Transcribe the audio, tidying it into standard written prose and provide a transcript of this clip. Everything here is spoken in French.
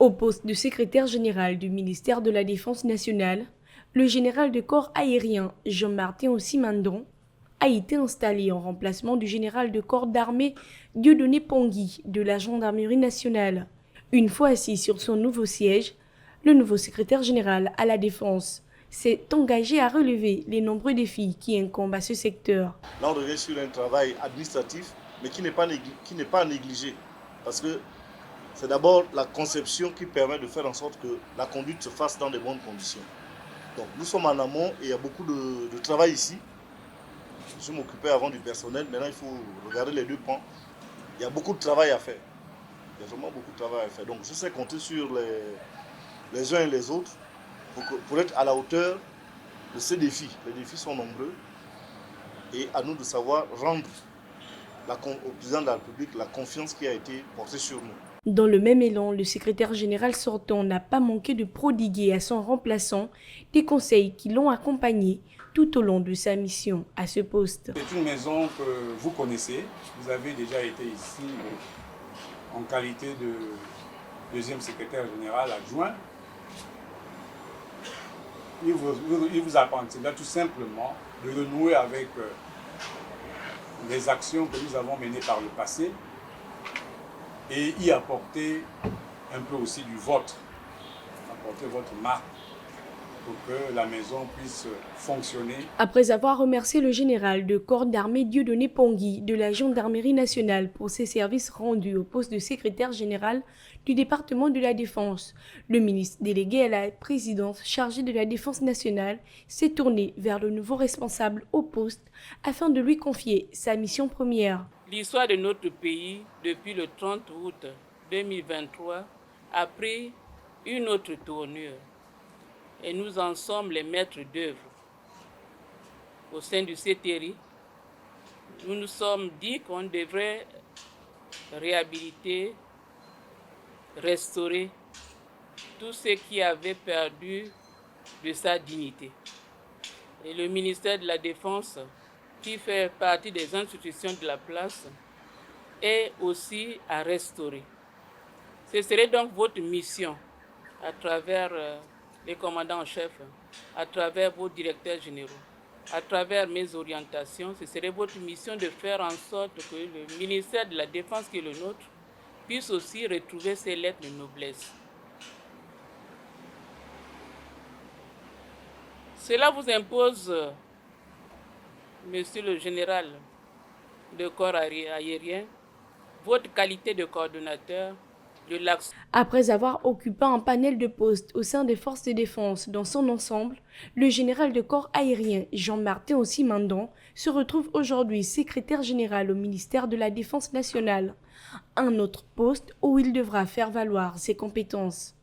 Au poste de secrétaire général du ministère de la Défense nationale, le général de corps aérien Jean-Martin Ossimandon a été installé en remplacement du général de corps d'armée Dieudonné Pongui de la gendarmerie nationale. Une fois assis sur son nouveau siège, le nouveau secrétaire général à la Défense s'est engagé à relever les nombreux défis qui incombent à ce secteur. Là, on revient sur un travail administratif, mais qui n'est pas à négliger. Parce que c'est d'abord la conception qui permet de faire en sorte que la conduite se fasse dans de bonnes conditions. Donc nous sommes en amont et il y a beaucoup de travail ici. Je m'occupais avant du personnel, maintenant il faut regarder les deux pans. Il y a beaucoup de travail à faire. Il y a vraiment beaucoup de travail à faire. Donc je sais compter sur les uns et les autres pour être à la hauteur de ces défis. Les défis sont nombreux et à nous de savoir rendre au président de la République la confiance qui a été portée sur nous. Dans le même élan, le secrétaire général sortant n'a pas manqué de prodiguer à son remplaçant des conseils qui l'ont accompagné tout au long de sa mission à ce poste. C'est une maison que vous connaissez. Vous avez déjà été ici en qualité de deuxième secrétaire général adjoint. Il vous appartiendra tout simplement de renouer avec les actions que nous avons menées par le passé et y apporter un peu aussi du vôtre, apporter votre marque pour que la maison puisse fonctionner. Après avoir remercié le général de corps d'armée Dieudonné Pongui de la gendarmerie nationale pour ses services rendus au poste de secrétaire général du département de la Défense, le ministre délégué à la présidence chargé de la Défense nationale s'est tourné vers le nouveau responsable au poste afin de lui confier sa mission première. L'histoire de notre pays, depuis le 30 août 2023, a pris une autre tournure. Et nous en sommes les maîtres d'œuvre. Au sein du CTRI, nous nous sommes dit qu'on devrait réhabiliter, restaurer tout ce qui avait perdu de sa dignité. Et le ministère de la Défense, qui fait partie des institutions de la place, est aussi à restaurer. Ce serait donc votre mission à travers les commandants en chef, à travers vos directeurs généraux, à travers mes orientations, ce serait votre mission de faire en sorte que le ministère de la Défense qui est le nôtre puisse aussi retrouver ses lettres de noblesse. Cela vous impose, monsieur le général de corps aérien, votre qualité de coordonnateur de l'axe. Après avoir occupé un panel de postes au sein des forces de défense dans son ensemble, le général de corps aérien Jean-Martin Ossimandon se retrouve aujourd'hui secrétaire général au ministère de la Défense nationale, un autre poste où il devra faire valoir ses compétences.